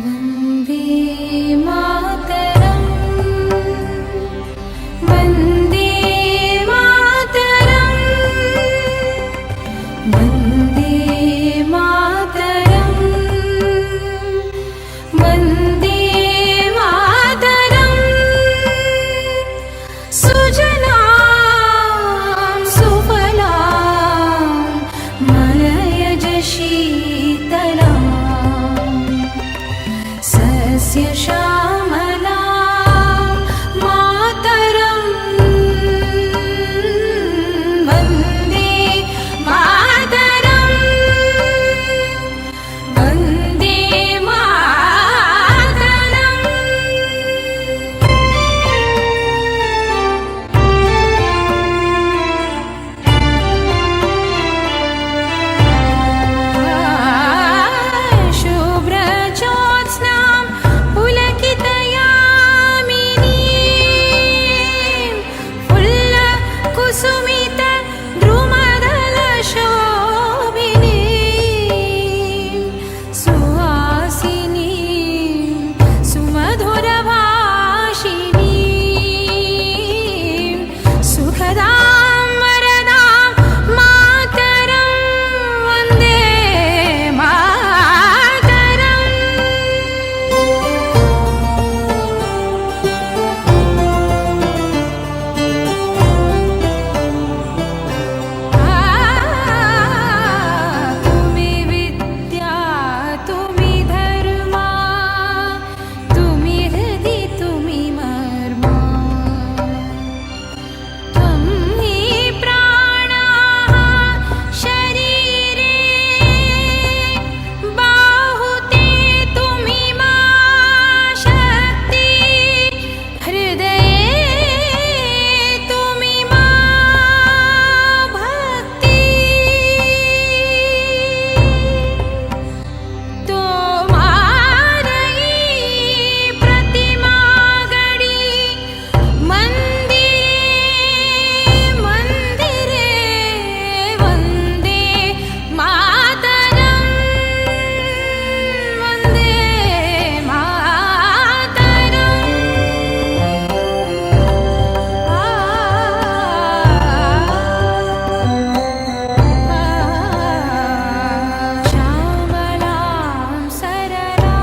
वन्दे मातरम् वन्दे मातरम् वन्दे मातरम् वन्दे मातरम् सुजलां सुफलां मलयज शीतलाम् सस्य श्यामलां मातरम् वन्दे मातरम् वन्दे मातरम् शुभ्रज्योत्स्नां पुलकितयामिनीं फुल्लकुसुमित द्रुमदलशोभिनीं सुहासिनीं सुमधुरभाषिणीं सुखदां वरदां मातरं वन्दे मातरम् तुम्ही विद्या तुम्ही धर्मा तुम्ही हृदि तुम्ही मर्मा त्वं हि प्राणाः शरीरे बाहुते तुम्ही मा शक्ति हृदये तुम्ही मा भक्ति तुम्हारी प्रतिमा गढ़ी मंदिरे मंदिरे वन्दे मातरम् वन्दे मातरम् श्यामलां सरलां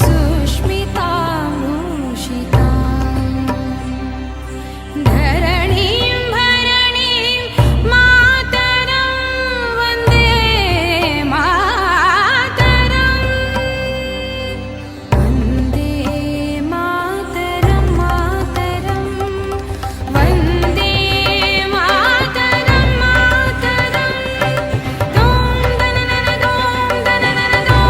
सुष्मितां मूषिताम् धरणीं भरणीं मातरं वन्दे मातरम् वन्दे मातरं मातरं वन्दे मातरं मातरं दों दननन दों दननन दों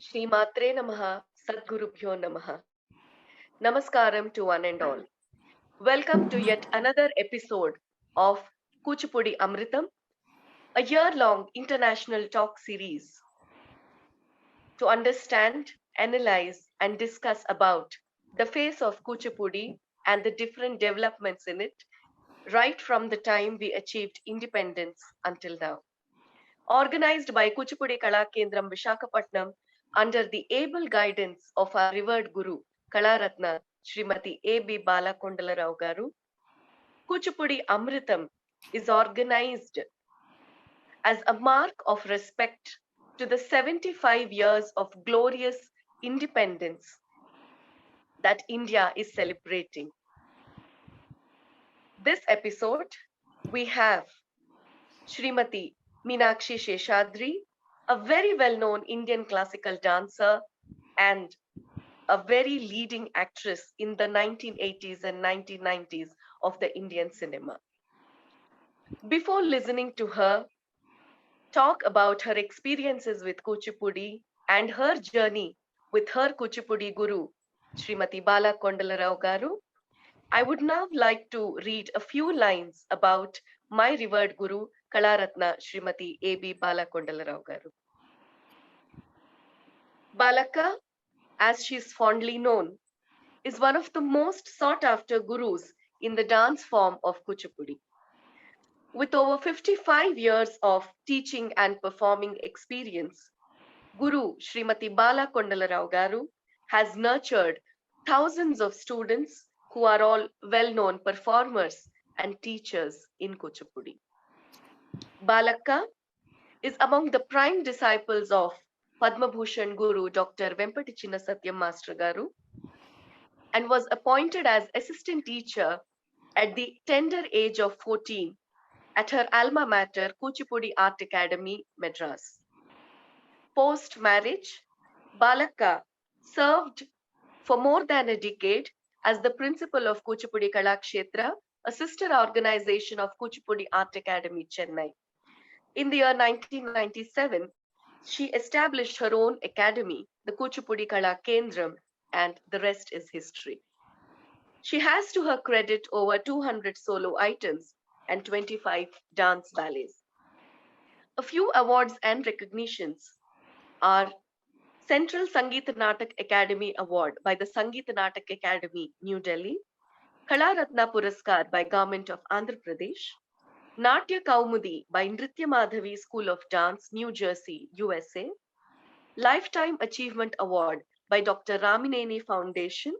Shri Matre Namaha, Sadgurubhyo Namaha. Namaskaram to one and all. Welcome to yet another episode of Kuchipudi Amritam, a year-long international talk series to understand, analyze, and discuss about the face of Kuchipudi and the different developments in it, right from the time we achieved independence until now. Organized by Kuchipudi Kala Kendram Vishakhapatnam under the able guidance of our revered Guru, Kalaratna Srimati A.B. Balakondalarao Garu, Kuchipudi Amritam is organized as a mark of respect to the 75 years of glorious independence that India is celebrating. This episode, we have Srimati Meenakshi Sheshadri, a very well-known Indian classical dancer and a very leading actress in the 1980s and 1990s of the Indian cinema. Before listening to her talk about her experiences with Kuchipudi and her journey with her Kuchipudi guru, Srimati Bala Kondalarao Garu, I would now like to read a few lines about my revered guru, Kalaratna Srimati A.B. Bala Kondalarao Garu. Balaka, as she is fondly known, is one of the most sought after gurus in the dance form of Kuchipudi. With over 55 years of teaching and performing experience, Guru Srimati Bala Kondalarao Garu has nurtured thousands of students who are all well-known performers and teachers in Kuchipudi. Balakka is among the prime disciples of Padma Bhushan Guru Dr. Vempati Chinna Satyam Master Garu and was appointed as assistant teacher at the tender age of 14 at her alma mater, Kuchipudi Art Academy, Madras. Post-marriage, Balakka served for more than a decade as the principal of Kuchipudi Kalakshetra, a sister organization of Kuchipudi Art Academy, Chennai. In the year 1997, she established her own academy, the Kuchipudi Kala Kendram, and the rest is history. She has to her credit over 200 solo items and 25 dance ballets. A few awards and recognitions are Central Sangeet Natak Academy Award by the Sangeet Natak Academy, New Delhi, Kala Ratna Puraskar by Government of Andhra Pradesh, Natya Kaumudi by Nritya Madhavi School of Dance, New Jersey, USA, Lifetime Achievement Award by Dr. Ramineni Foundation,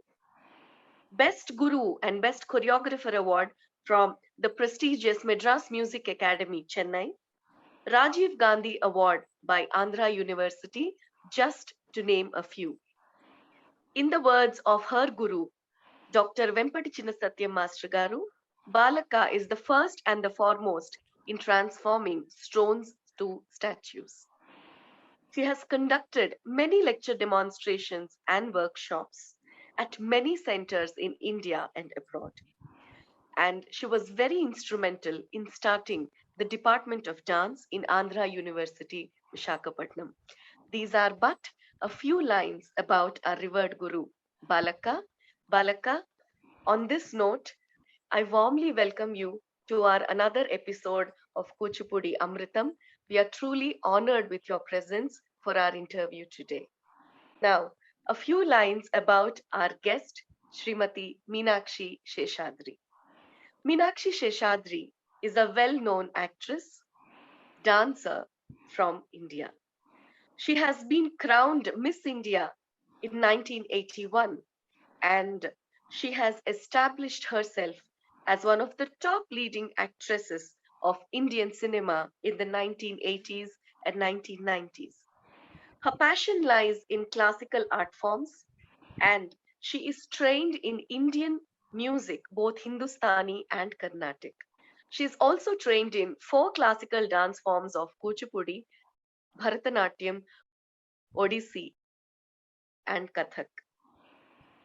Best Guru and Best Choreographer Award from the prestigious Madras Music Academy, Chennai, Rajiv Gandhi Award by Andhra University, just to name a few. In the words of her guru, Dr. Vempati Chinna Satyam Master Garu, Balakka is the first and the foremost in transforming stones to statues. She has conducted many lecture demonstrations and workshops at many centers in India and abroad. And she was very instrumental in starting the Department of Dance in Andhra University, Vishakhapatnam. These are but a few lines about our revered guru, Balakka. Balakka, on this note, I warmly welcome you to our another episode of Kuchipudi Amritam. We are truly honored with your presence for our interview today. Now, a few lines about our guest, Srimati Meenakshi Sheshadri. Meenakshi Sheshadri is a well-known actress, dancer from India. She has been crowned Miss India in 1981 and she has established herself as one of the top leading actresses of Indian cinema in the 1980s and 1990s. Her passion lies in classical art forms and she is trained in Indian music, both Hindustani and Carnatic. She is also trained in 4 classical dance forms of Kuchipudi, Bharatanatyam, Odissi, and Kathak.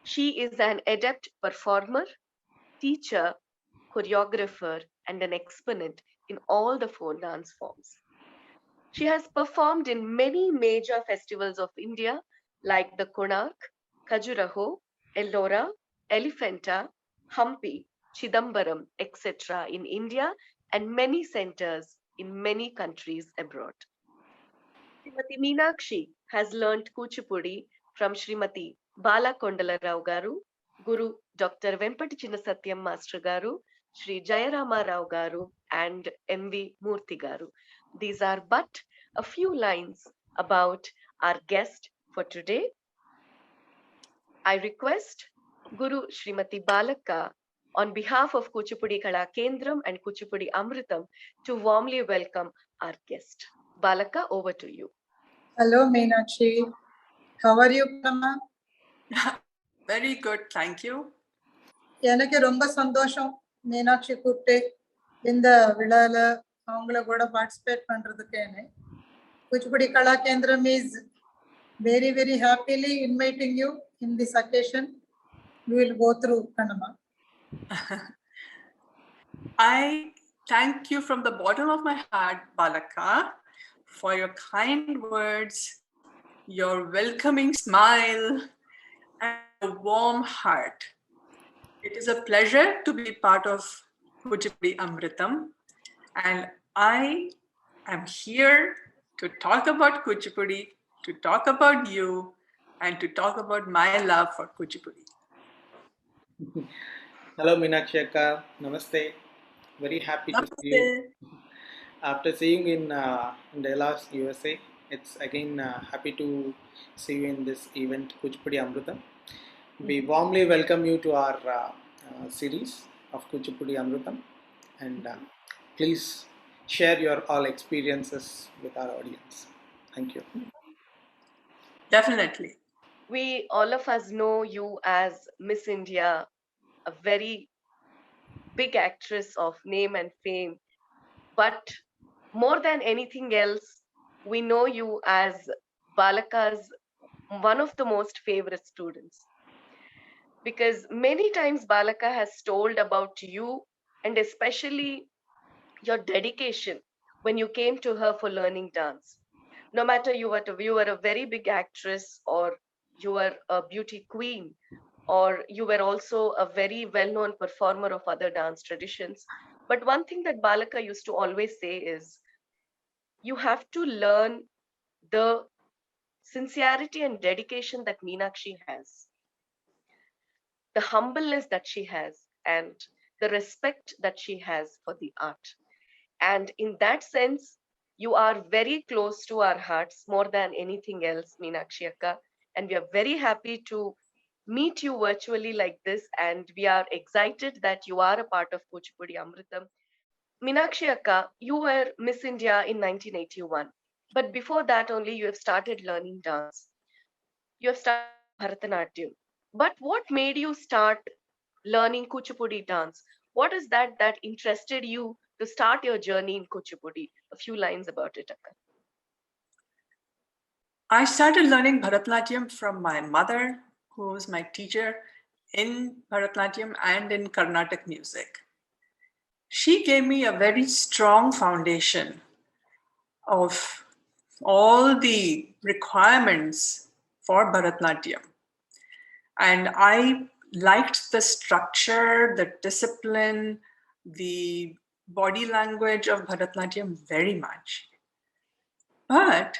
She is an adept performer, teacher, choreographer, and an exponent in all the 4 dance forms. She has performed in many major festivals of India like the Konark, Khajuraho, Ellora, Elephanta, Hampi, Chidambaram, etc. in India and many centers in many countries abroad. Srimati Meenakshi has learnt Kuchipudi from Srimati Bala Kondalarao Garu, Guru Dr. Vempati Chinna Satyam Master Garu, Sri Jayarama Rao Garu, and M.V. Murthy Garu. These are but a few lines about our guest for today. I request Guru Srimati Balaka on behalf of Kuchipudi Kala Kendram and Kuchipudi Amritam to warmly welcome our guest. Balaka, over to you. Hello, Meenakshi. How are you, Prama? Very good, thank you. எனக்கு ரொம்ப சந்தோஷம் மீனாட்சி கூப்பிட்டு இந்த விழால அவங்கள கூட participate பண்றதுக்கு. குச்சிப்புடி கலா கேந்திரம் is very very happily inviting you in this occasion. We will go through Kannama. I thank you from the bottom of my heart, Balaka, for your kind words, your welcoming smile, and a warm heart. It is a pleasure to be part of Kuchipudi Amritam, and I am here to talk about Kuchipudi, to talk about you, and to talk about my love for Kuchipudi. Hello, Meenakshi Akka. Namaste. Very happy to see you. After seeing in Dallas, USA, it's again happy to see you in this event, Kuchipudi Amritam. We warmly welcome you to our series of Kuchipudi Amritam, and please share your all experiences with our audience. Thank you. Definitely. We all of us know you as Miss India, a very big actress of name and fame. But more than anything else, we know you as Balaka's one of the most favorite students. Because many times Balaka has told about you and especially your dedication when you came to her for learning dance. No matter you were a very big actress, or you were a beauty queen, or you were also a very well-known performer of other dance traditions. But one thing that Balaka used to always say is, you have to learn the sincerity and dedication that Meenakshi has, the humbleness that she has, and the respect that she has for the art. And in that sense, you are very close to our hearts more than anything else, Meenakshi Akka. And we are very happy to meet you virtually like this. And we are excited that you are a part of Kuchipudi Amritam. Meenakshi Akka, you were Miss India in 1981. But before that only, you have started learning dance. You have started Bharatanatyam. But what made you start learning Kuchipudi dance? What is that that interested you to start your journey in Kuchipudi? A few lines about it, Akka. I started learning Bharatanatyam from my mother, who was my teacher in Bharatanatyam and in Carnatic music. She gave me a very strong foundation of all the requirements for Bharatanatyam. And I liked the structure, the discipline, the body language of Bharatanatyam very much. But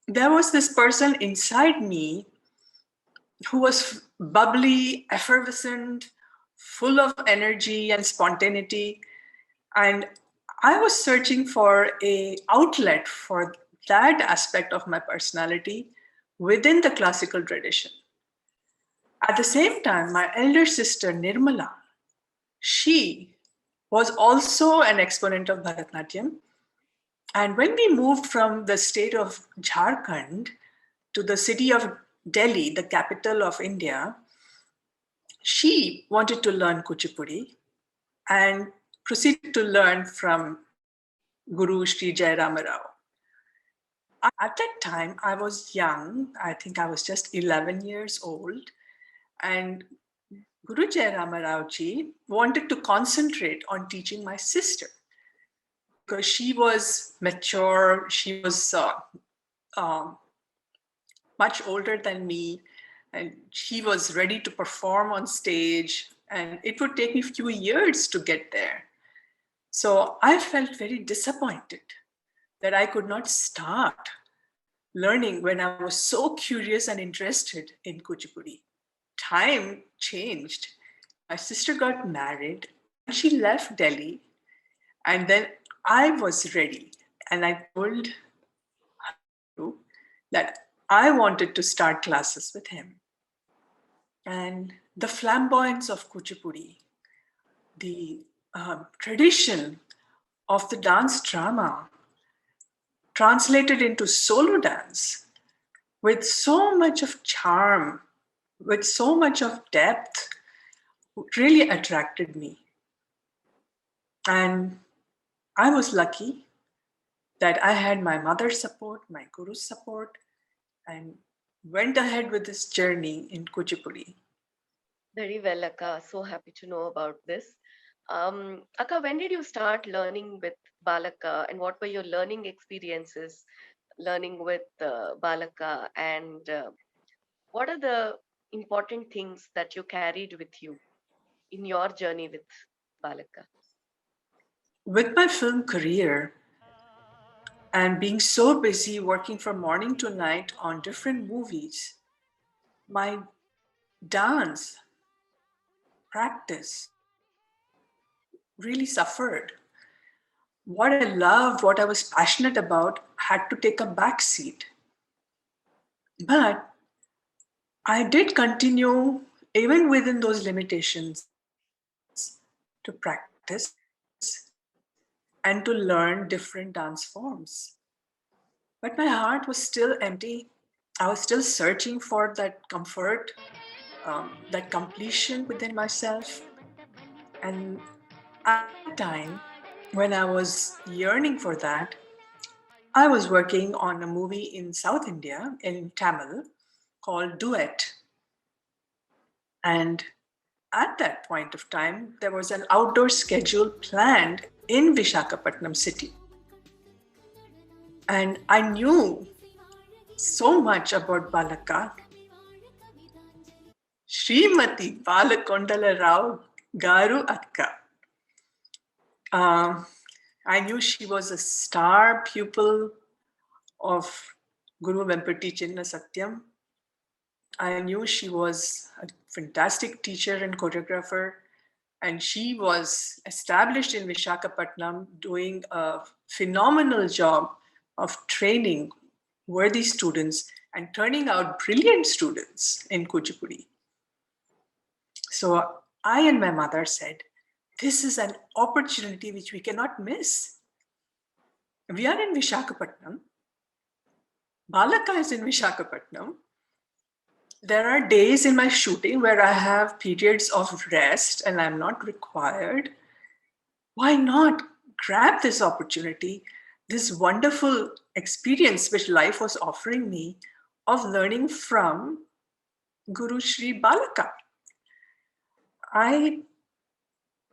there was this person inside me who was bubbly, effervescent, full of energy and spontaneity. And I was searching for an outlet for that aspect of my personality within the classical tradition. At the same time, my elder sister, Nirmala, she was also an exponent of Bharatanatyam. And when we moved from the state of Jharkhand to the city of Delhi, the capital of India, she wanted to learn Kuchipudi and proceeded to learn from Guru Sri Jayarama Rao. At that time, I was young. I think I was just 11 years old. And Guru Jayarama Rao ji wanted to concentrate on teaching my sister because she was mature, she was much older than me, and she was ready to perform on stage, and it would take me a few years to get there. So I felt very disappointed that I could not start learning when I was so curious and interested in Kuchipudi. time changed. My sister got married and she left Delhi. And then I was ready. And I told her that I wanted to start classes with him. And the flamboyance of Kuchipudi, the tradition of the dance drama translated into solo dance with so much of charm, with so much of depth, really attracted me. And I was lucky that I had my mother's support, my guru's support, and went ahead with this journey in Kuchipudi. Very well, Akka. So happy to know about this. Akka, when did you start learning with Balaka, and what were your learning experiences learning with Balaka, and what are the important things that you carried with you in your journey with Balaka? With my film career and being so busy working from morning to night on different movies, my dance practice really suffered. What I loved, what I was passionate about, had to take a back seat. But I did continue, even within those limitations, to practice and to learn different dance forms. But my heart was still empty. I was still searching for that comfort, that completion within myself. And at the time, when I was yearning for that, I was working on a movie in South India, in Tamil, called Duet. And at that point of time, there was an outdoor schedule planned in Visakhapatnam city. And I knew so much about Balaka. Srimati Balakondala Rao Garu Akka. I knew she was a star pupil of Guru Vempati Chinna Satyam. I knew she was a fantastic teacher and choreographer, and she was established in Visakhapatnam doing a phenomenal job of training worthy students and turning out brilliant students in Kuchipudi. So I and my mother said, this is an opportunity which we cannot miss. We are in Visakhapatnam. Balaka is in Visakhapatnam. There are days in my shooting where I have periods of rest and I'm not required. Why not grab this opportunity, this wonderful experience which life was offering me of learning from Guru Shri Balaka? I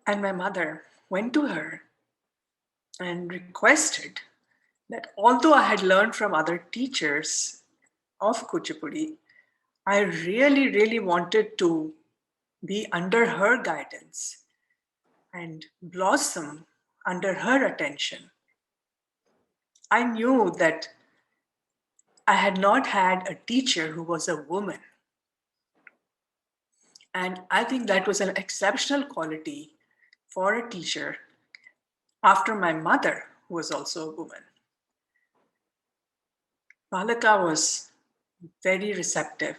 and my mother went to her and requested that although I had learned from other teachers of Kuchipudi, I really, really wanted to be under her guidance and blossom under her attention. I knew that I had not had a teacher who was a woman. And I think that was an exceptional quality for a teacher after my mother, who was also a woman. Balaka was very receptive.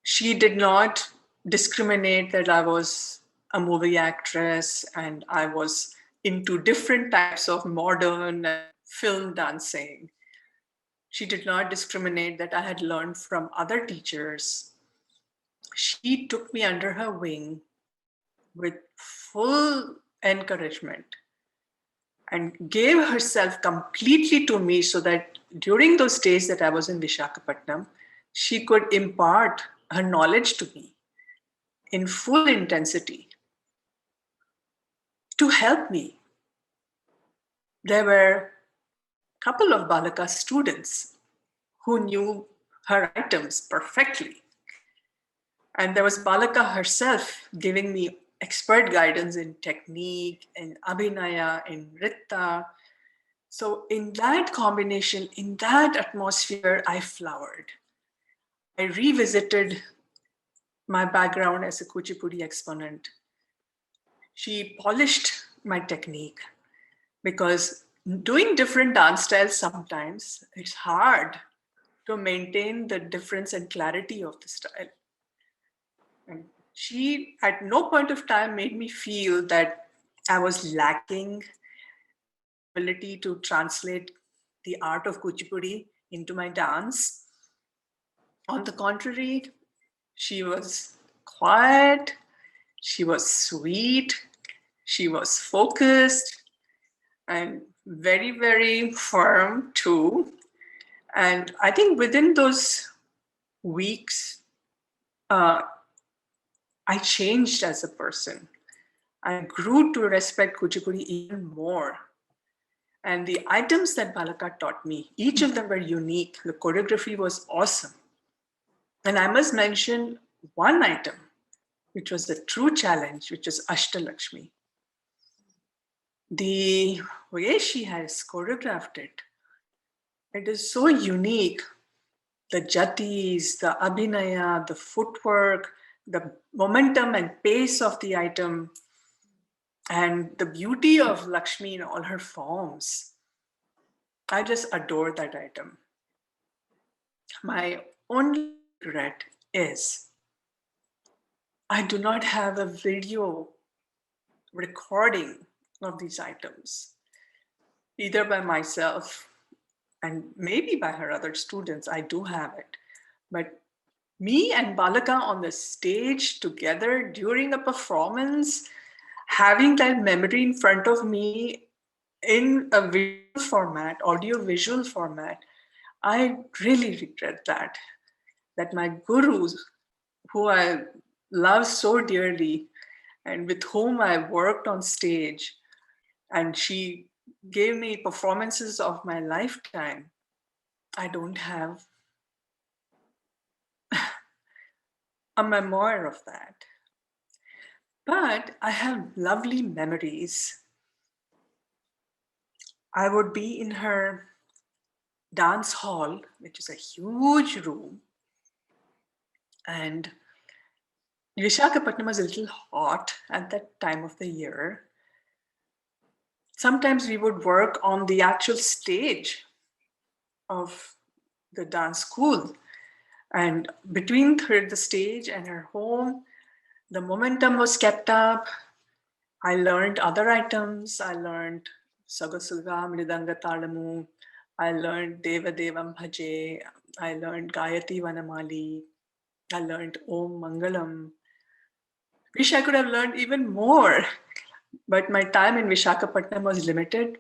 She did not discriminate that I was a movie actress and I was into different types of modern film dancing. She did not discriminate that I had learned from other teachers. She took me under her wing with full encouragement and gave herself completely to me so that during those days that I was in Visakhapatnam, she could impart her knowledge to me in full intensity to help me. There were a couple of Balaka students who knew her items perfectly. And there was Balaka herself giving me expert guidance in technique, in abhinaya, in nritta. So in that combination, in that atmosphere, I flowered. I revisited my background as a Kuchipudi exponent. She polished my technique, because doing different dance styles sometimes it's hard to maintain the difference and clarity of the style. And she at no point of time made me feel that I was lacking ability to translate the art of Kuchipudi into my dance. On the contrary, she was quiet, she was sweet, she was focused, and very, very firm too. And I think within those weeks, I changed as a person. I grew to respect Kuchipudi even more. And the items that Balaka taught me, each of them were unique. The choreography was awesome. And I must mention one item, which was the true challenge, which is Ashtalakshmi. The way she has choreographed it, it is so unique. The jatis, the abhinaya, the footwork, the momentum and pace of the item, and the beauty of Lakshmi in all her forms. I just adore that item. My only regret is I do not have a video recording of these items, either by myself and maybe by her other students. I do have it. But me and Balaka on the stage together during a performance, having that memory in front of me in a visual format, audio visual format, I really regret that. That my gurus, who I love so dearly and with whom I worked on stage, and she gave me performances of my lifetime, I don't have a memoir of that. But I have lovely memories. I would be in her dance hall, which is a huge room, and Visakhapatnam was a little hot at that time of the year. Sometimes we would work on the actual stage of the dance school. And between the stage and her home, the momentum was kept up. I learned other items. I learned Sagasulga, Mridanga Talamu. I learned Deva Devam Bhaje. I learned Gayati Vanamali. I learned Om Mangalam. Wish I could have learned even more, but my time in Visakhapatnam was limited,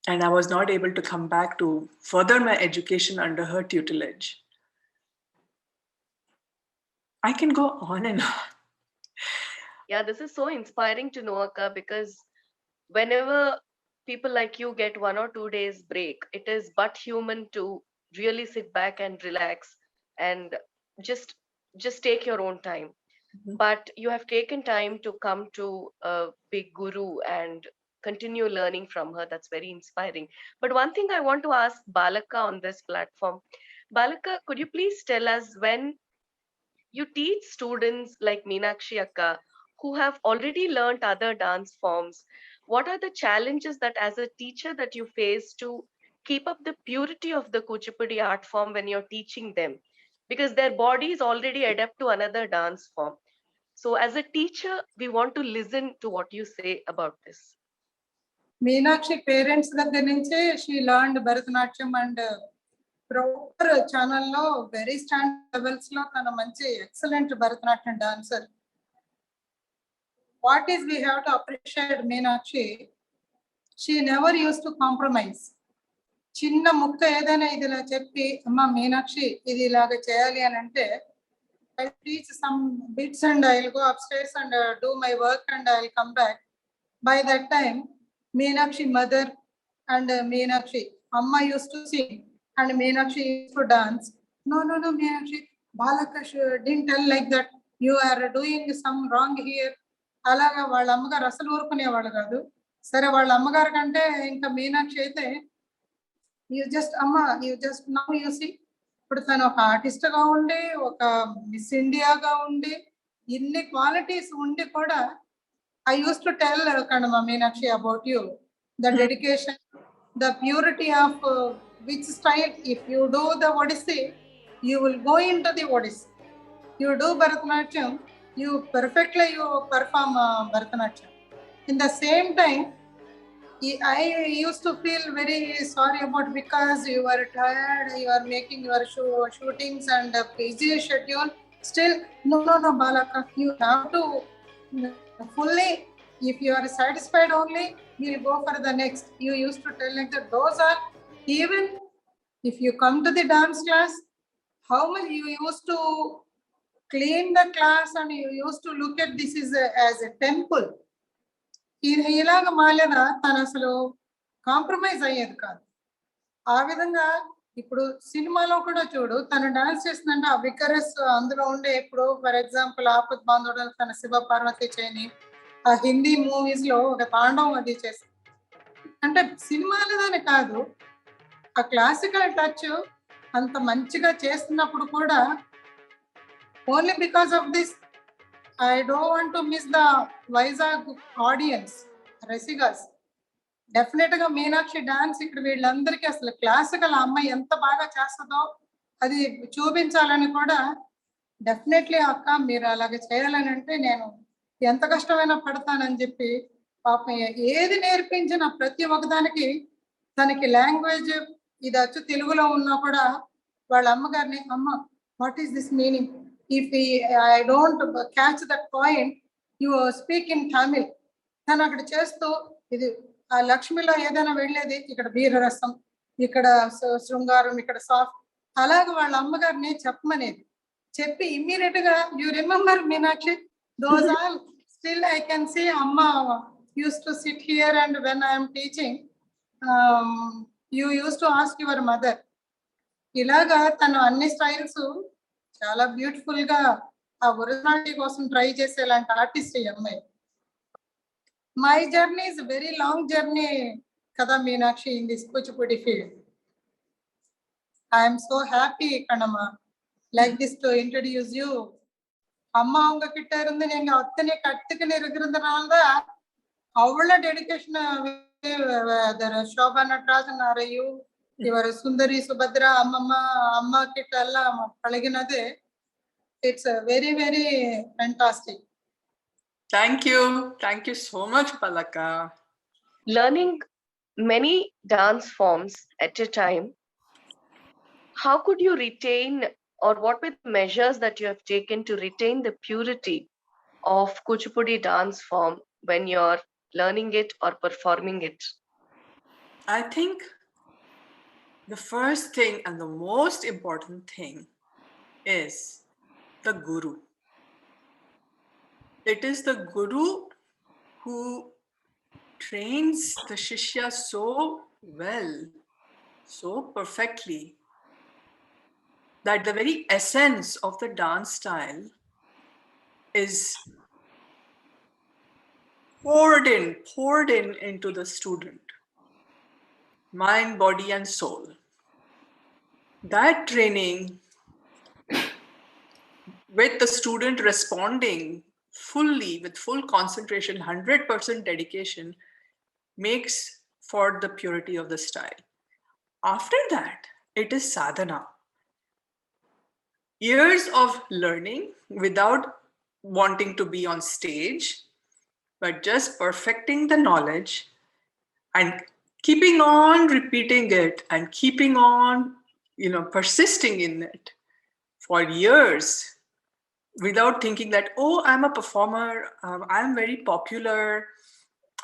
and I was not able to come back to further my education under her tutelage. I can go on and on. Yeah, this is so inspiring to know, Akka, because whenever people like you get 1 or 2 days break, it is but human to really sit back and relax and just just take your own time. Mhm. But you have taken time to come to a big guru and continue learning from her. That's very inspiring. But one thing I want to ask Balaka on this platform, Balaka, could you please tell us, when you teach students like Meenakshi Akka who have already learned other dance forms, what are the challenges that as a teacher that you face to keep up the purity of the Kuchipudi art form when you're teaching them? Because their bodies already adapt to another dance form. So as a teacher, we want to listen to what you say about this. Meenakshi parents దగ్గర నుంచే she learned Bharatanatyam and proper channel లో very standard levels లో తన మంచి excellent Bharatanatyam dancer. What is we have to appreciate Meenakshi, she never used to compromise. చిన్న ముక్క ఏదైనా ఇదిలా చెప్పి అమ్మ మీనాక్షి ఇది ఇలాగ చేయాలి అని అంటే I teach some bits and I'll go upstairs and do my work and I'll come back. By that time, Meenakshi mother and Meenakshi Amma used to sing and Meenakshi used to dance. No, Meenakshi, Balaka didn't tell like that. You are doing some wrong here. అలాగా వాళ్ళ అమ్మగారు అసలు ఊరుకునేవాళ్ళు కాదు. సరే వాళ్ళ అమ్మగారు కంటే ఇంకా మీనాక్షి అయితే you just now you see ఇప్పుడు తను ఒక ఆర్టిస్ట్గా ఉండి, ఒక మిస్ ఇండియాగా ఉండి, ఇన్ని క్వాలిటీస్ ఉండి కూడా I use to tell Kanama Meenakshi about you, the dedication, the purity of which style. If you do the Odissi, you will go into the Odissi. You do Bharatanatyam, you perfectly you perform Bharatanatyam. In the same time, I used to feel very sorry about, because you are tired, you are making your shootings and busy schedule. Still, no, Balaka, you have to fully, if you are satisfied only, you will go for the next. You used to tell like that. Those are, even if you come to the dance class, how much you used to clean the class and you used to look at this is as a temple. ఇలాగ మాలేన తను అసలు compromise అయ్యేది కాదు. ఆ విధంగా ఇప్పుడు సినిమాలో కూడా చూడు, తను డాన్స్ చేస్తుందంటే ఆ వికరస్ అందులో ఉండే, ఇప్పుడు ఫర్ ఎగ్జాంపుల్ ఆపత్ బాంధవుడు తన శివ పార్వతి చేయని, ఆ హిందీ మూవీస్ లో ఒక తాండవం అది చేసి, అంటే సినిమాలదని కాదు, ఆ క్లాసికల్ టచ్ అంత మంచిగా చేస్తున్నప్పుడు కూడా, only because of this I don't want to miss the Vizag audience, Rasigas. డెఫినెట్గా మీనాక్షి డాన్స్ ఇక్కడ వీళ్ళందరికీ అసలు క్లాసికల్ అమ్మాయి ఎంత బాగా చేస్తుందో అది చూపించాలని కూడా, డెఫినెట్లీ అక్క మీరు అలాగే చేయాలని అంటే నేను ఎంత కష్టమైనా పడతానని చెప్పి, పాపం ఏది నేర్పించిన ప్రతి ఒక్కదానికి తనకి లాంగ్వేజ్ ఇది వచ్చు తెలుగులో ఉన్నా కూడా వాళ్ళ అమ్మగారిని, అమ్మ what is this meaning, if I don't catch that point, you speak in Tamil. తను అక్కడ చేస్తూ, ఇది ఆ లక్ష్మిలో ఏదైనా వెళ్ళేది, ఇక్కడ వీరరసం, ఇక్కడ శృంగారం, ఇక్కడ సాఫ్ట్, అలాగే వాళ్ళ అమ్మగారిని చెప్పమనేది. చెప్పి ఇమ్మీడియట్ గా you remember Meenakshi, those all still I can see అమ్మ used to sit here and when I'm teaching you used to ask your mother. ఇలాగా తను అన్ని స్టైల్స్ చాలా బ్యూటిఫుల్ గా ఆ ఒరిజినాలిటీ కోసం ట్రై చేసేలాంటి ఆర్టిస్ట్ ఈ అమ్మాయి. My journey is very long journey కదా Meenakshi in this Kuchipudi field. I'm so happy Kannamma like this to introduce you. அம்மா அவங்க கிட்ட இருந்து நீங்க அத்தனை கத்துக்கின்னு இருக்கிறதுனாலதான் அவ்வளவு டெடிகேஷன். சோபா நடராஜன் அறையூ, இவர் சுந்தரி சுபத்ரா அம்மா கிட்ட எல்லாம் பழகினது, it's very very fantastic. Thank you so much, Palaka. Learning many dance forms at a time, how could you retain, or what were the measures that you have taken to retain the purity of Kuchipudi dance form when you're learning it or performing it? I think the first thing and the most important thing is the Guru. It is the Guru who trains the Shishya so well, so perfectly, that the very essence of the dance style is poured in into the student, mind, body, and soul. That training, with the student responding fully, with full concentration, 100% dedication, makes for the purity of the style. After that, it is sadhana. Years of learning without wanting to be on stage, but just perfecting the knowledge and keeping on repeating it and keeping on, persisting in it for years without thinking that, oh, I'm a performer, I'm very popular,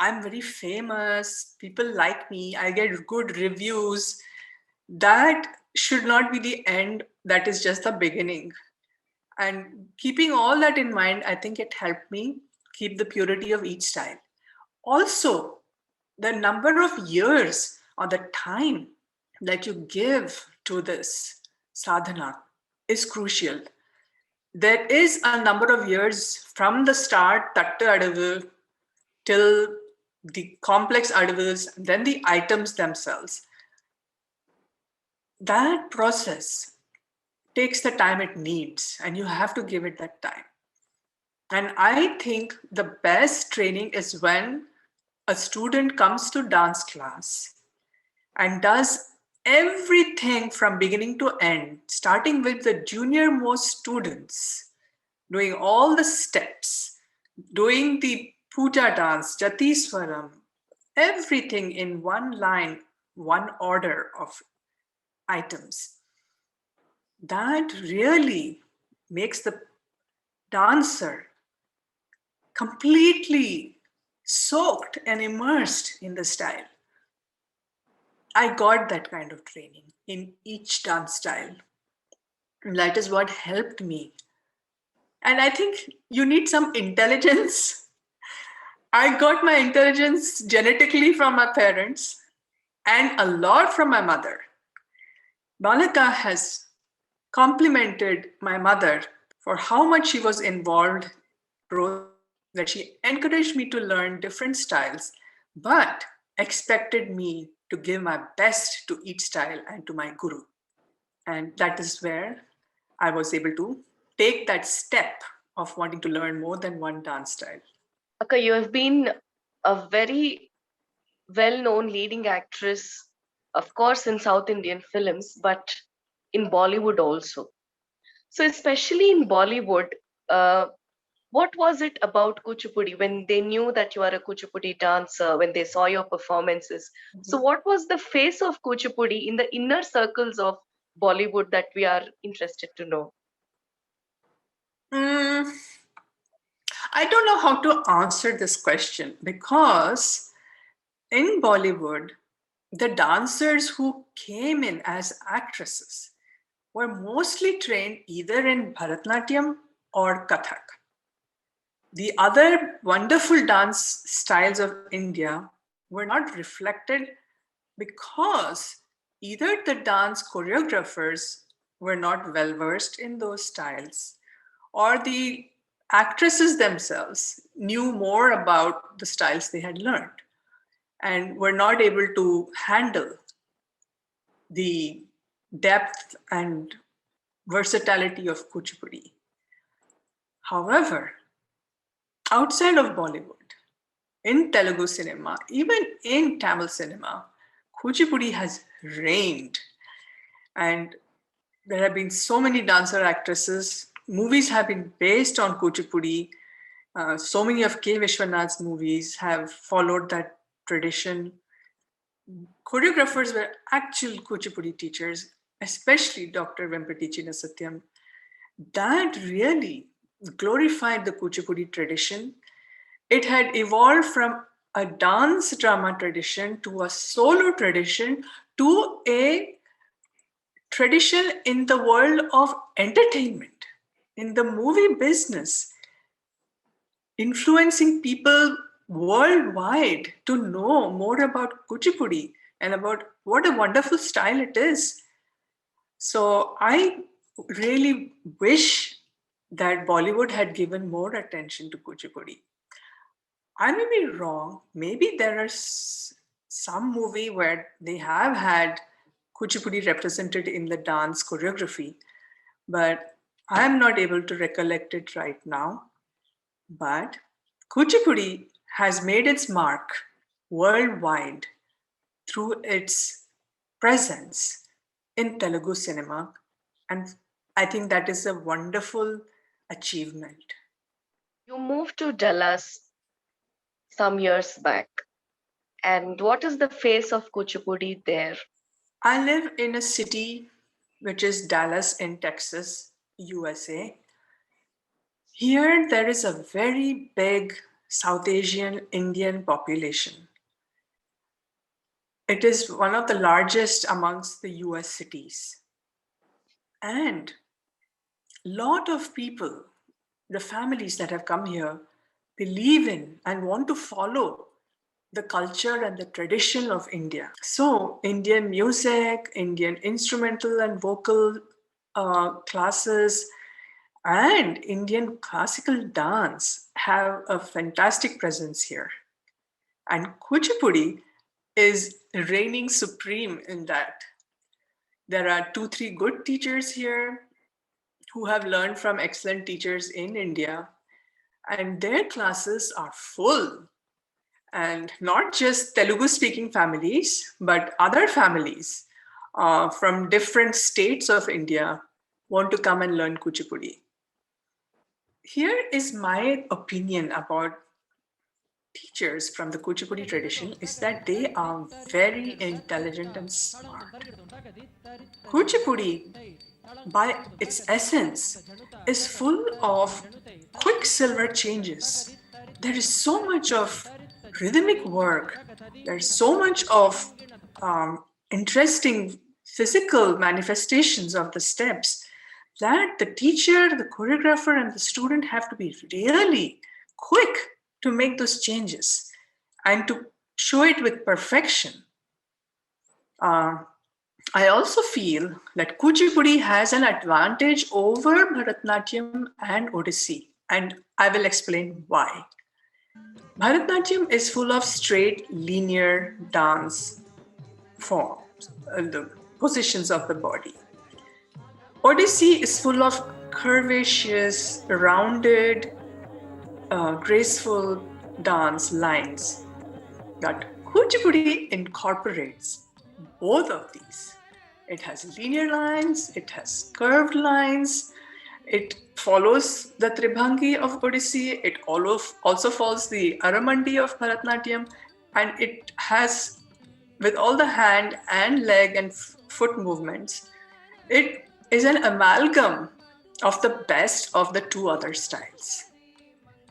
I'm very famous, people like me, I get good reviews. That should not be the end. That is just the beginning. And keeping all that in mind, I think it helped me keep the purity of each style. Also, the number of years or the time that you give to this sadhana is crucial. There is a number of years from the start, tattu adavu, till the complex adavus, then the items themselves. That process takes the time it needs, and you have to give it that time. And I think the best training is when a student comes to dance class and does everything from beginning to end, starting with the junior most students, doing all the steps, doing the puja dance, Jatiswaram, everything in one line, one order of items. That really makes the dancer completely soaked and immersed in the style. I got that kind of training in each dance style. And that is what helped me. And I think you need some intelligence. I got my intelligence genetically from my parents and a lot from my mother. Balika has complimented my mother for how much she was involved, that she encouraged me to learn different styles, but expected me to give my best to each style and to my guru. And that is where I was able to take that step of wanting to learn more than one dance style. Akka, you have been a very well-known leading actress, of course, in South Indian films, but in Bollywood also. So, especially in Bollywood, what was it about Kuchipudi when they knew that you are a Kuchipudi dancer, when they saw your performances? So, what was the face of Kuchipudi in the inner circles of Bollywood that we are interested to know? I don't know how to answer this question because in Bollywood, the dancers who came in as actresses were mostly trained either in Bharatanatyam or Kathak. The other wonderful dance styles of India were not reflected because either the dance choreographers were not well versed in those styles, or the actresses themselves knew more about the styles they had learned and were not able to handle the depth and versatility of Kuchipudi. However, outside of Bollywood, in Telugu cinema, even in Tamil cinema, Kuchipudi has reigned. And there have been so many dancer actresses. Movies have been based on Kuchipudi. So many of K. Vishwanath's movies have followed that tradition. Choreographers were actual Kuchipudi teachers, especially Dr. Vempati Chinnasatyam. That really glorified the Kuchipudi tradition. It had evolved from a dance drama tradition to a solo tradition to a tradition in the world of entertainment, in the movie business, influencing people worldwide to know more about Kuchipudi and about what a wonderful style it is. So I really wish that Bollywood had given more attention to Kuchipudi. I may be wrong. Maybe there is some movie where they have had Kuchipudi represented in the dance choreography, but I am not able to recollect it right now. But Kuchipudi has made its mark worldwide through its presence in Telugu cinema, and I think that is a wonderful achievement. You moved to Dallas some years back. And what is the face of Kuchipudi there? I live in a city which is Dallas in Texas, USA. Here there is a very big South Asian Indian population. It is one of the largest amongst the US cities. And a lot of people, the families that have come here, believe in and want to follow the culture and the tradition of India. So Indian music, Indian instrumental and vocal classes, and Indian classical dance have a fantastic presence here. And Kuchipudi is reigning supreme in that. There are 2-3 good teachers here. who have learned from excellent teachers in India, and their classes are full. And not just Telugu speaking families, but other families from different states of India want to come and learn Kuchipudi. Here is my opinion about teachers from the Kuchipudi tradition is that they are very intelligent and smart. Kuchipudi, by its essence, is full of quicksilver changes. There is so much of rhythmic work. There's so much of interesting physical manifestations of the steps that the teacher, the choreographer, and the student have to be really quick to make those changes and to show it with perfection. I also feel that Kuchipudi has an advantage over Bharatanatyam and Odissi, and I will explain why. Bharatanatyam is full of straight, linear dance forms, the positions of the body. Odissi is full of curvaceous, rounded, graceful dance lines. But Kuchipudi incorporates both of these. It has linear lines, it has curved lines, it follows the Tribhangi of Odissi, it also follows the Aramandi of Bharatanatyam, and it has, with all the hand and leg and foot movements, it is an amalgam of the best of the two other styles.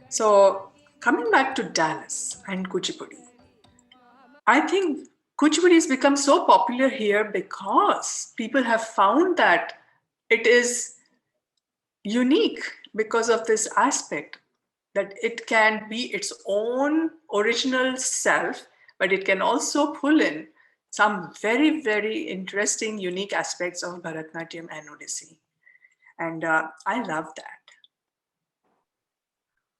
So coming back to Dallas and Kuchipudi, I think Kuchipudi has become so popular here because people have found that it is unique because of this aspect, that it can be its own original self, but it can also pull in some very, very interesting, unique aspects of Bharatanatyam and Odissi. And I love that.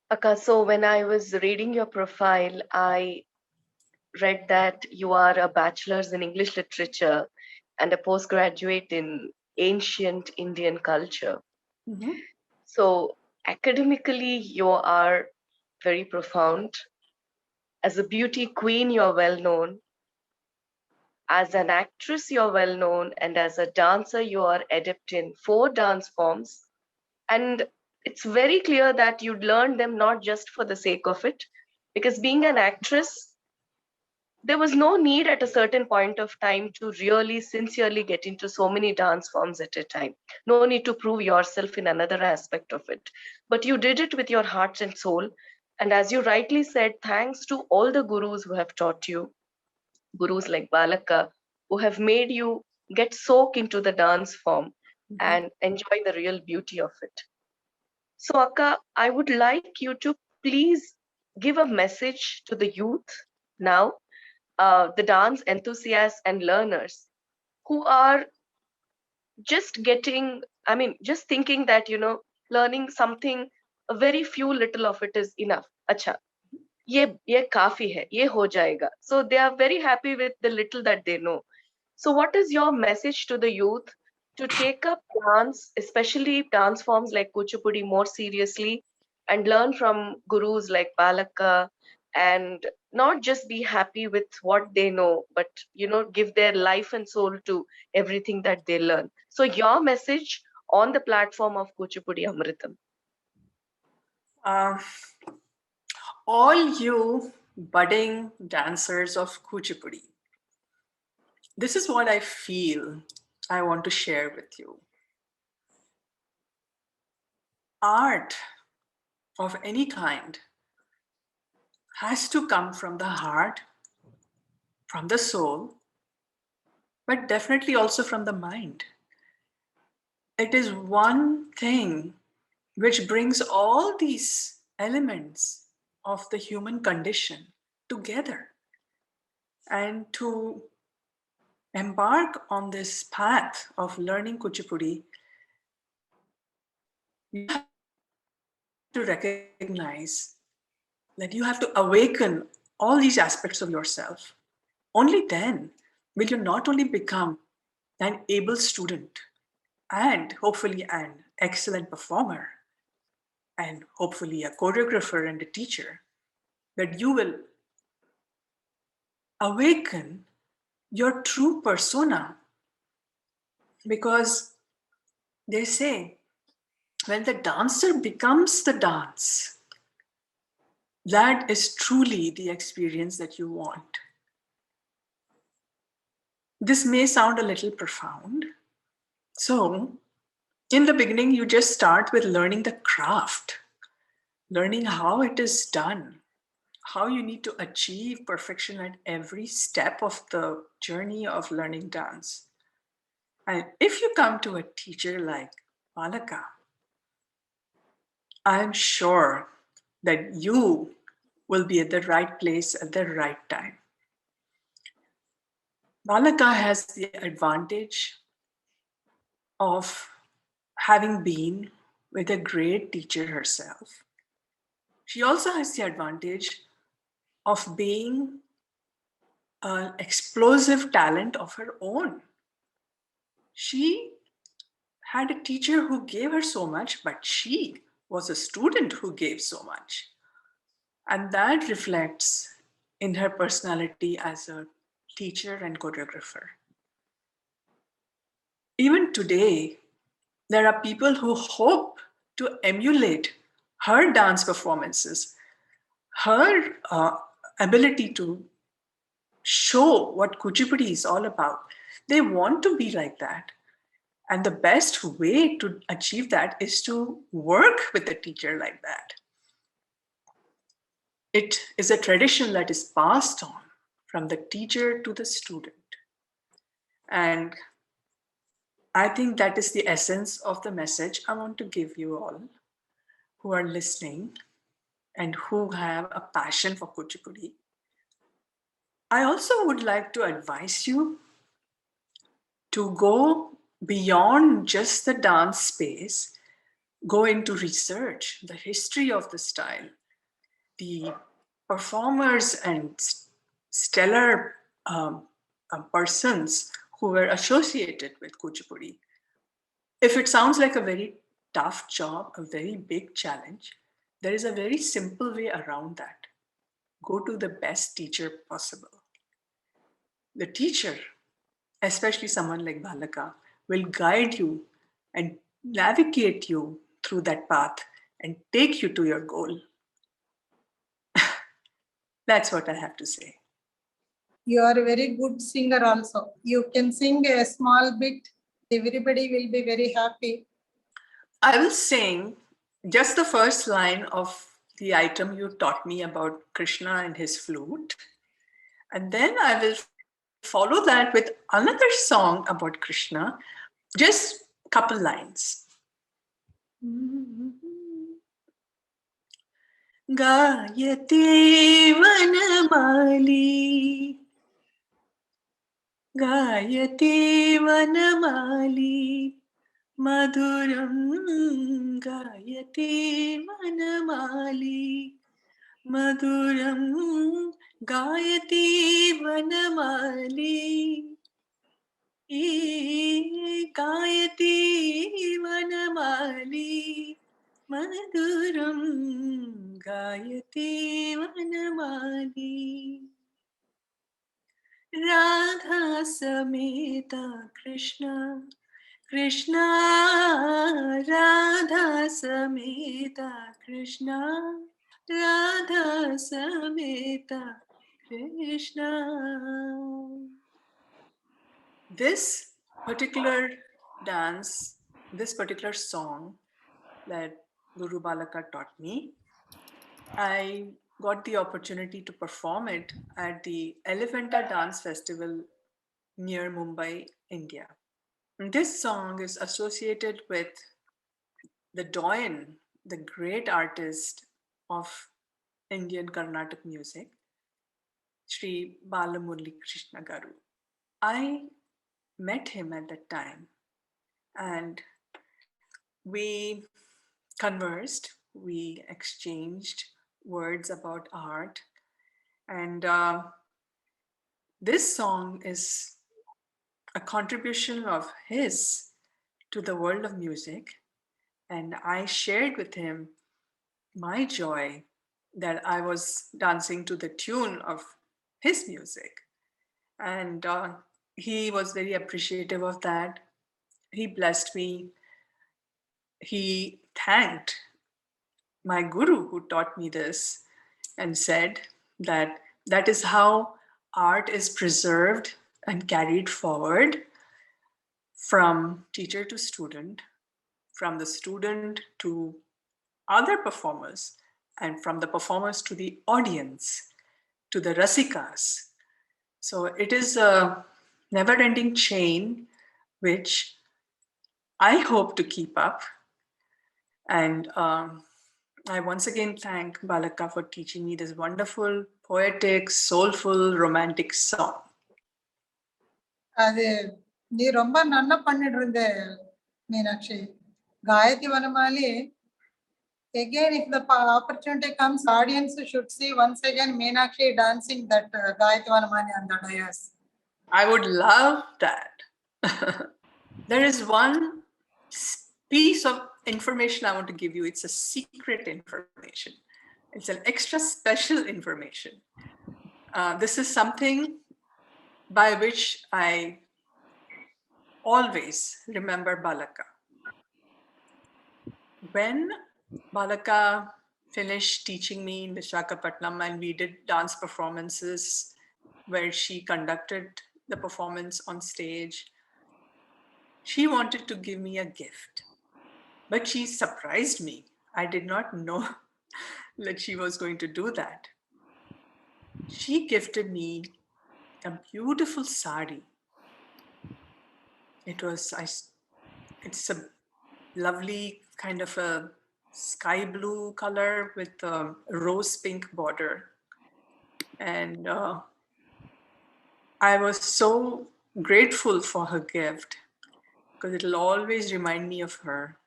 Akka, so when I was reading your profile, I read that you are a bachelor's in English literature and a postgraduate in ancient Indian culture. Mm-hmm. So academically, you are very profound. As a beauty queen, you're well known. As an actress, you're well known. And as a dancer, you are adept in 4 dance forms. And it's very clear that you learned them not just for the sake of it, because being an actress, there was no need at a certain point of time to really sincerely get into so many dance forms at a time. No need to prove yourself in another aspect of it. But you did it with your heart and soul. And as you rightly said, thanks to all the gurus who have taught you, gurus like Balaka, who have made you get soaked into the dance form and enjoy the real beauty of it. So, Akka, I would like you to please give a message to the youth now, the dance enthusiasts and learners who are just just thinking that, learning something, a very few little of it is enough. Acha, ye kafi hai, ye ho jayega. So they are very happy with the little that they know. So what is your message to the youth to take up dance, especially dance forms like Kuchipudi, more seriously and learn from gurus like Balaka, and not just be happy with what they know, but give their life and soul to everything that they learn? So your message on the platform of Kuchipudi Amritam. All you budding dancers of Kuchipudi, this is what I feel I want to share with you. Art of any kind has to come from the heart, from the soul, but definitely also from the mind. It is one thing which brings all these elements of the human condition together. And to embark on this path of learning Kuchipudi, you have to recognize that you have to awaken all these aspects of yourself. Only then will you not only become an able student and hopefully an excellent performer and hopefully a choreographer and a teacher, that you will awaken your true persona. Because they say, when the dancer becomes the dance, that is truly the experience that you want. This may sound a little profound. So, in the beginning, you just start with learning the craft, learning how it is done, how you need to achieve perfection at every step of the journey of learning dance. And if you come to a teacher like Balaka, I'm sure that you will be at the right place at the right time. Balaka has the advantage of having been with a great teacher herself. She also has the advantage of being an explosive talent of her own. She had a teacher who gave her so much, but she was a student who gave so much. And that reflects in her personality as a teacher and choreographer. Even today, there are people who hope to emulate her dance performances, her ability to show what Kuchipudi is all about. They want to be like that. And the best way to achieve that is to work with a teacher like that. It is a tradition that is passed on from the teacher to the student. And I think that is the essence of the message I want to give you all who are listening and who have a passion for Kuchipudi. I also would like to advise you to go beyond just the dance space, go into research, the history of the style, the performers and stellar persons who were associated with Kuchipudi. If it sounds like a very tough job, a very big challenge, there is a very simple way around that. Go to the best teacher possible. The teacher, especially someone like Balaka, will guide you and navigate you through that path and take you to your goal. That's what I have to say. You are a very good singer also. You can sing a small bit. Everybody will be very happy. I will sing just the first line of the item you taught me about Krishna and his flute. And then I will follow that with another song about Krishna, just a couple lines. Gayate vanamali, Gayate vanamali, Madhuram Gayate vanamali, Madhuram Gayate vanamali, Gayate vanamali, Madhuram Gayate vanamali. Radha Sameta Krishna, Krishna, Radha Sameta Krishna, Radha Sameta Krishna. This particular dance, this particular song that Guru Balaka taught me, I got the opportunity to perform it at the Elephanta Dance Festival near Mumbai, India. And this song is associated with the doyen, the great artist of Indian Carnatic music, Sri Balamurali Krishna Garu. I met him at that time and we conversed, we exchanged words about art, and this song is a contribution of his to the world of music, And I shared with him my joy that I was dancing to the tune of his music. And he was very appreciative of that. He blessed me. He thanked my guru who taught me this and said that that is how art is preserved and carried forward from teacher to student, from the student to other performers, and from the performers to the audience, to the rasikas. So it is a never ending chain which I hope to keep up. And I once again thank Balaka for teaching me this wonderful, poetic, soulful, romantic song. அது நீ ரொம்ப நன்னா பண்ணிட்டு இருந்த Meenakshi. Gayatri Vanamali, again if the opportunity comes, audience should see once again Meenakshi dancing that Gayatri Vanamali on the dais. I would love that. There is one piece of information I want to give you. It's a secret information. It's an extra special information. This is something by which I always remember Balaka. When Balaka finished teaching me in Visakhapatnam and we did dance performances where she conducted the performance on stage, she wanted to give me a gift, but she surprised me. I did not know that she was going to do that. She gifted me a beautiful sari. It's a lovely kind of a sky blue color with a rose pink border. And I was so grateful for her gift because it'll always remind me of her.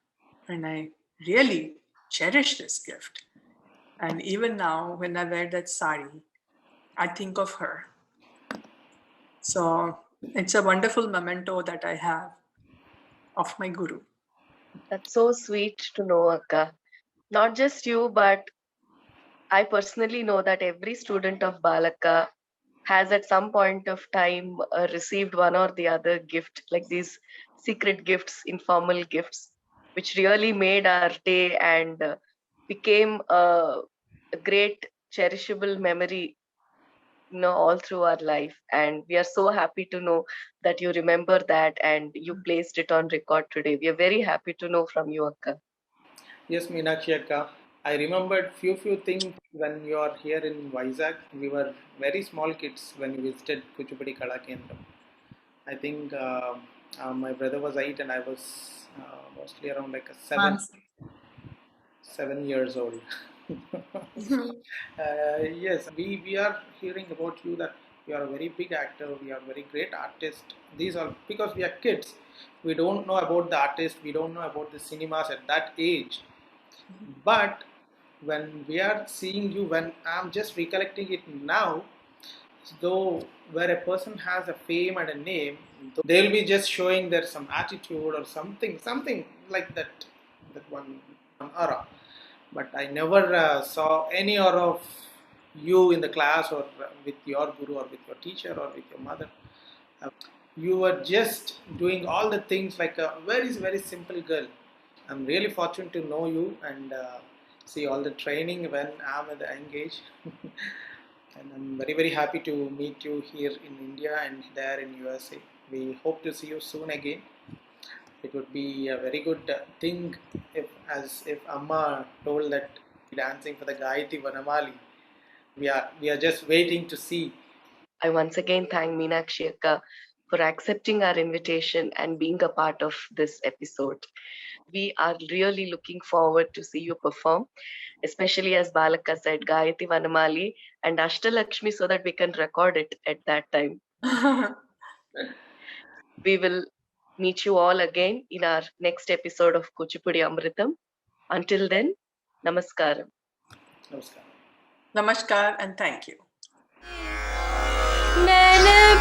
And I really cherish this gift. And even now, when I wear that sari, I think of her. So it's a wonderful memento that I have of my guru. That's so sweet to know, Akka. Not just you, but I personally know that every student of Balaka has at some point of time received one or the other gift, like these secret gifts, informal gifts, which really made our day and became a great cherishable memory, all through our life. And we are so happy to know that you remember that and you placed it on record today. We are very happy to know from you, Akka. Yes, Meenakshi Akka. I remembered few things when you are here in Vizag. We were very small kids when we visited Kuchipudi Kala Kendram. I think my brother was 8 and I was mostly around like a 7 years old. Yes, we are hearing about you that you are a very big actor, we are a very great artist. These are because we are kids. We don't know about the artist, we don't know about the cinemas at that age. But when we are seeing you, when I'm just recollecting it now, though where a person has a fame and a name, they'll be just showing their some attitude or something like that one aura. But I never saw any aura of you in the class or with your guru or with your teacher or with your mother. You were just doing all the things like a very simple girl. I'm really fortunate to know you and see all the training when I'm at the young age. And I'm very happy to meet you here in India and there in USA. We hope to see you soon again. It would be a very good thing if Amma told that dancing for the Gayatri Vanamali. We are just waiting to see. I once again thank Meenakshi Akka for accepting our invitation and being a part of this episode. We are really looking forward to see you perform, especially as Balaka said, Gayatri Vanamali and Ashtalakshmi, so that we can record it at that time. We will meet you all again in our next episode of Kuchipudi Amritam. Until then, Namaskaram. Namaskar. Namaskar and thank you. Nana